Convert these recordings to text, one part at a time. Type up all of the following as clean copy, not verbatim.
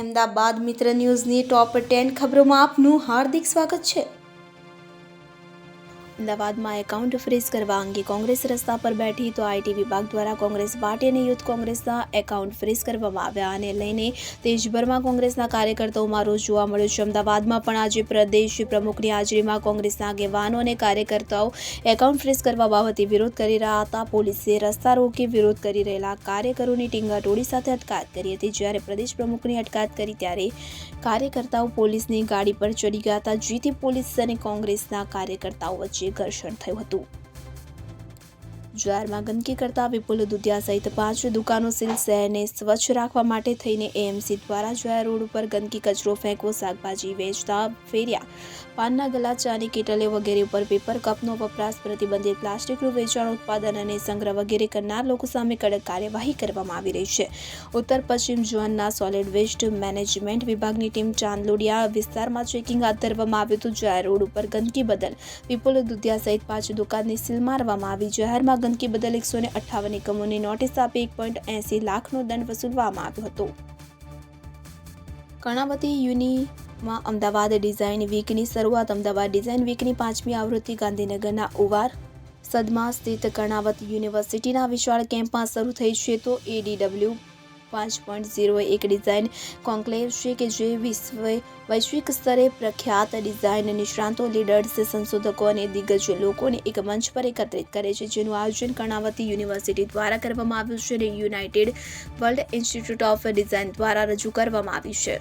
અમદાવાદ મિત્ર ન્યૂઝની ટોપ 10 ખબરોમાં આપનું હાર્દિક સ્વાગત છે। અમદાવાદમાં એકાઉન્ટ ફ્રીઝ કરવા અંગે કોંગ્રેસ રસ્તા પર બેઠી તો આઈટી વિભાગ દ્વારા કોંગ્રેસ પાર્ટી અને યુથ કોંગ્રેસના એકાઉન્ટ ફ્રીઝ કરવામાં આવ્યા અને લઈને દેશભરમાં કોંગ્રેસના કાર્યકર્તાઓમાં રોષ જોવા મળ્યો છે। અમદાવાદમાં પણ આજે પ્રદેશ પ્રમુખની હાજરીમાં કોંગ્રેસના આગેવાનો અને કાર્યકર્તાઓ એકાઉન્ટ ફ્રીઝ કરવા બાબતે વિરોધ કરી રહ્યા હતા। પોલીસે રસ્તા રોકી વિરોધ કરી રહેલા કાર્યકરોની ટીંગાટોળી સાથે અટકાયત કરી હતી। જ્યારે પ્રદેશ પ્રમુખની અટકાયત કરી ત્યારે કાર્યકર્તાઓ પોલીસની ગાડી પર ચડી ગયા હતા, જેથી પોલીસ અને કોંગ્રેસના કાર્યકર્તાઓ વચ્ચે ઘર્ષણ થયું હતું। જાહેરમાં ગંદકી કરતા વિપુલ દુધિયા સહિત 5 દુકાનો સીલ। શહેરને સ્વચ્છ રાખવા માટે થઈને એએમસી દ્વારા જાહેર રોડ ઉપર ગંદકી કચરો ફેંકવો, શાકભાજી વેચતા ફેરિયા, પાનના ગલા, ચાની કેટલે વગેરે ઉપર પેપર કપનો વપરાશ પ્રતિબંધિત, પ્લાસ્ટિકનું વેચાણ, ઉત્પાદન અને સંગ્રહ વગેરે કરનાર લોકો સામે કડક કાર્યવાહી કરવામાં આવી રહી છે। ઉત્તર પશ્ચિમ ઝોનના સોલિડ વેસ્ટ મેનેજમેન્ટ વિભાગની ટીમ ચાંદલોડિયા વિસ્તારમાં ચેકિંગ હાથ ધરવામાં આવ્યું હતું। જાહેર રોડ ઉપર ગંદકી બદલ વિપુલ દુધિયા સહિત 5 દુકાનની સીલ મારવામાં આવી। જાહેરમાં ગંદકી બદલ 158 એકમોની નોટિસ આપી 1.80 લાખનો દંડ વસૂલવામાં આવ્યો હતો। કર્ણાવતી યુનિમાં અમદાવાદ ડિઝાઇન વીકની શરૂઆત। અમદાવાદ ડિઝાઇન વીકની 5મી આવૃત્તિ ગાંધીનગરના ઉવાર સદમાં સ્થિત કર્ણાવત યુનિવર્સિટીના વિશાળ કેમ્પમાં શરૂ થઈ છે। તો ADW 5.0 એક ડિઝાઇન કોન્ક્લેવ છે કે જે વૈશ્વિક સ્તરે પ્રખ્યાત ડિઝાઇન નિષ્ણાતો, લીડર્સ, સંશોધકો અને દિગ્ગજ લોકોને એક મંચ પર એકત્રિત કરે છે, જેનું આયોજન કર્ણાવતી યુનિવર્સિટી દ્વારા કરવામાં આવ્યું છે અને United world institute of design દ્વારા રજૂ કરવામાં આવ્યું છે।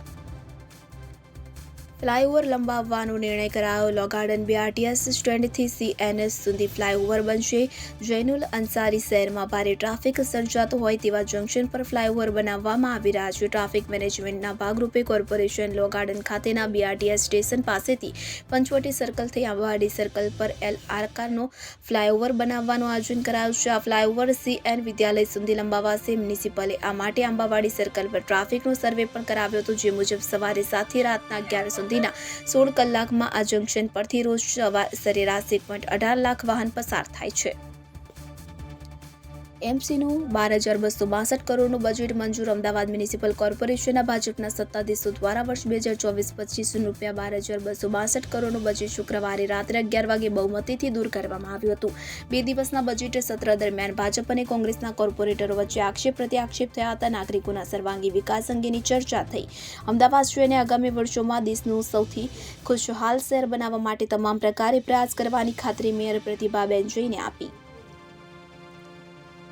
ફ્લાયઓવર લંબાવવાનો નિર્ણય કરાયો। લો ગાર્ડન BRTS સ્ટેન્ડથી CNS સુધી ફ્લાયઓવર બનશે। જૈનુલ અંસારી શહેરમાં ભારે ટ્રાફિક સર્જાતો હોય તેવા જંકશન પર ફ્લાયઓવર બનાવવામાં આવી રહ્યા છે। ટ્રાફિક મેનેજમેન્ટના ભાગરૂપે કોર્પોરેશન લો ગાર્ડન ખાતેના BRTS સ્ટેશન પાસેથી પંચવટી સર્કલથી આંબાવાડી સર્કલ પર L આકારનો ફ્લાયઓવર બનાવવાનું આયોજન કરાયું છે। આ ફ્લાયઓવર CN વિદ્યાલય સુધી લંબાવાશે। મ્યુનિસિપલે આ માટે આંબાવાડી સર્કલ પર ટ્રાફિકનો સર્વે પણ કરાવ્યો હતો, જે મુજબ સવારે 7 થી રાતના 11 સુધીના 16 કલાકમાં આ જંકશન પરથી રોજ સરેરાશ 1.18 લાખ વાહન પસાર થાય છે। એમસીનું 12,262 કરોડનું બજેટ મંજૂર। અમદાવાદ મ્યુનિસિપલ કોર્પોરેશનના ભાજપના સત્તાધીશો દ્વારા વર્ષ 2024-25 ₹12,262 કરોડનું બજેટ શુક્રવારે રાત્રે 11 વાગે બહુમતીથી દૂર કરવામાં આવ્યું હતું। 2 દિવસના બજેટ સત્ર દરમિયાન ભાજપ અને કોંગ્રેસના કોર્પોરેટરો વચ્ચે આક્ષેપ પ્રત્યાક્ષેપ થયા હતા। નાગરિકોના સર્વાંગી વિકાસ અંગેની ચર્ચા થઈ। અમદાવાદ શહેરને આગામી વર્ષોમાં દેશનું સૌથી ખુશહાલ શહેર બનાવવા માટે તમામ પ્રકારે પ્રયાસ કરવાની ખાતરી મેયર પ્રતિભાબેન જૈને આપી।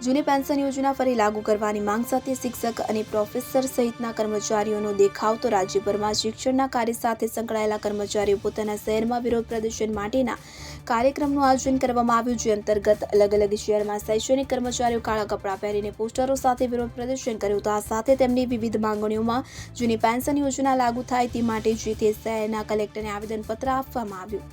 જૂની પેન્શન યોજના ફરી લાગુ કરવાની માંગ સાથે શિક્ષક અને પ્રોફેસર સહિતના કર્મચારીઓનો દેખાવ। તો રાજ્યભરમાં શિક્ષણના કાર્ય સાથે સંકળાયેલા કર્મચારીઓ પોતાના શહેરમાં વિરોધ પ્રદર્શન માટેના કાર્યક્રમનું આયોજન કરવામાં આવ્યું, જે અંતર્ગત અલગ અલગ શહેરમાં શૈક્ષણિક કર્મચારીઓ કાળા કપડાં પહેરીને પોસ્ટરો સાથે વિરોધ પ્રદર્શન કર્યું હતું। આ સાથે તેમની વિવિધ માંગણીઓમાં જૂની પેન્શન યોજના લાગુ થાય તે માટે જે તે શહેરના કલેક્ટરને આવેદનપત્ર આપવામાં આવ્યું।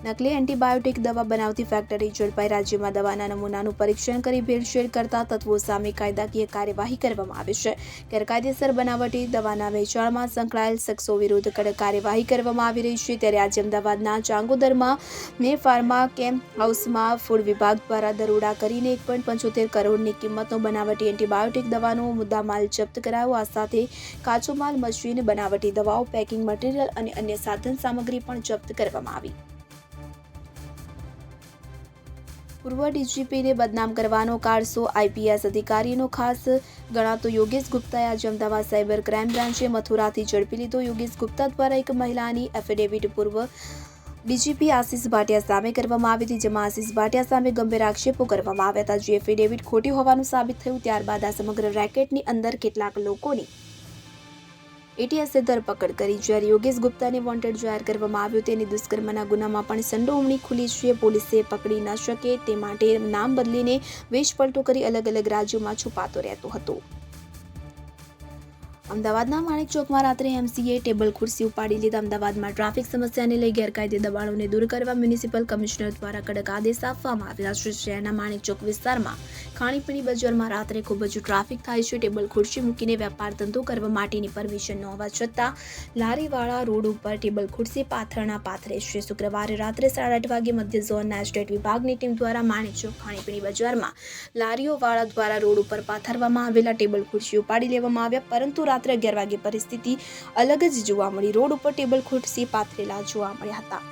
નકલી એન્ટીબાયોટિક દવા બનાવતી ફેક્ટરી ઝડપાઈ। રાજ્યમાં દવાના નમૂનાનું પરીક્ષણ કરી ભેળસેળ કરતા તત્વો સામે કાયદાકીય કાર્યવાહી કરવામાં આવી છે। ગેરકાયદેસર બનાવટી દવાના વેચાણમાં સંકળાયેલ શખ્સો વિરુદ્ધ કડક કાર્યવાહી કરવામાં આવી રહી છે। ત્યારે આજે અમદાવાદના ચાંગોદરમાં મે ફાર્મા કેમ હાઉસમાં ફૂડ વિભાગ દ્વારા દરોડા કરીને 1.75 કરોડની કિંમતનો બનાવટી એન્ટીબાયોટિક દવાનો મુદ્દામાલ જપ્ત કરાયો। આ સાથે કાચો માલ, મશીન, બનાવટી દવાઓ, પેકિંગ મટીરીયલ અને અન્ય સાધન સામગ્રી પણ જપ્ત કરવામાં આવી। પૂર્વ ડીજીપીને બદનામ કરવાનો કારસો। IPS અધિકારીનો ખાસ ગણાતો યોગેશ ગુપ્તાએ આજે અમદાવાદ સાયબર ક્રાઇમ બ્રાન્ચે મથુરાથી ઝડપી લીધો। યોગેશ ગુપ્તા દ્વારા એક મહિલાની એફિડેવિટ પૂર્વ ડીજીપી આશિષ ભાટિયા સામે કરવામાં આવી હતી, જેમાં આશિષ ભાટિયા સામે ગંભીર આક્ષેપો કરવામાં આવ્યા હતા, જે એફિડેવિટ ખોટી હોવાનું સાબિત થયું। ત્યારબાદ આ સમગ્ર રેકેટની અંદર કેટલાક લોકોની ATSએ ધરપકડ કરી। જ્યારે યોગેશ ગુપ્તાને વોન્ટેડ જાહેર કરવામાં આવ્યો, તેની દુષ્કર્મના ગુનામાં પણ સંડોવણી ખુલી છે। પોલીસે પકડી ન શકે તે માટે નામ બદલીને વેશપલટો કરી અલગ અલગ રાજ્યોમાં છુપાતો રહેતો હતો। અમદાવાદના માણેક ચોકમાં રાત્રે એમસીએ ટેબલ ખુરશી ઉપાડી લીધા। અમદાવાદમાં ટ્રાફિક સમસ્યાને લઈ ગેરકાયદે દબાણોને દૂર કરવા મ્યુનિસિપલ કમિશનર દ્વારા કડક આદેશ આપવામાં આવ્યા છે। શહેરના માણેક ચોક વિસ્તારમાં ખાણીપીણી બજારમાં રાત્રે ખૂબ જ ટ્રાફિક થાય છે. ટેબલ ખુરશી મૂકીને વેપાર ધંધો કરવા માટેની પરમિશન ન હોવા છતાં લારીવાળા રોડ ઉપર ટેબલ ખુરશી પાથરણા પાથરે છે. શુક્રવારે રાત્રે 8:30 વાગે મધ્ય ઝોનના એસ્ટેટ વિભાગની ટીમ દ્વારા માણેકચોક ખાણીપીણી બજારમાં લારીઓવાળા દ્વારા રોડ ઉપર પાથરવામાં આવેલા ટેબલ ખુરશી ઉપાડી લેવામાં આવ્યા, પરંતુ રાત્રે 11 વાગે પરિસ્થિતિ અલગ જ જોવા મળી. રોડ ઉપર ટેબલ ખુરશી પાથરેલા જોવા મળ્યા હતા.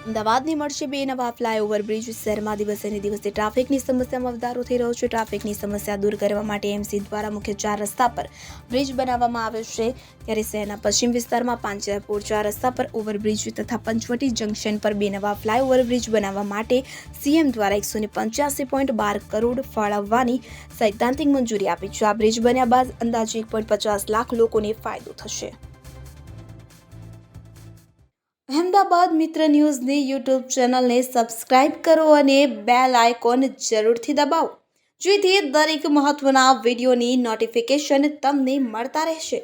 અમદાવાદની મળશે 2 નવા ફ્લાયઓવર બ્રિજ. શહેરમાં દિવસે ને દિવસે ટ્રાફિકની સમસ્યામાં વધારો થઈ રહ્યો છે. ટ્રાફિકની સમસ્યા દૂર કરવા માટે એમસી દ્વારા મુખ્ય 4 રસ્તા પર બ્રિજ બનાવવામાં આવે છે, ત્યારે શહેરના પશ્ચિમ વિસ્તારમાં પાંજરાપોળ 4 રસ્તા પર ઓવરબ્રિજ તથા પંચવટી જંકશન પર 2 નવા ફ્લાયઓવર બ્રિજ બનાવવા માટે સીએમ દ્વારા 185.12 કરોડ ફાળવવાની સૈદ્ધાંતિક મંજૂરી આપી છે. આ બ્રિજ બન્યા બાદ અંદાજે 1.50 લાખ લોકોને ફાયદો થશે. અહેમદાબાદ મિત્ર ન્યૂઝની યુટ્યુબ ચેનલને સબસ્ક્રાઇબ કરો અને બેલ આઇકોન જરૂરથી દબાવો, જેથી દરેક મહત્વના વિડીયોની નોટિફિકેશન તમને મળતા રહેશે.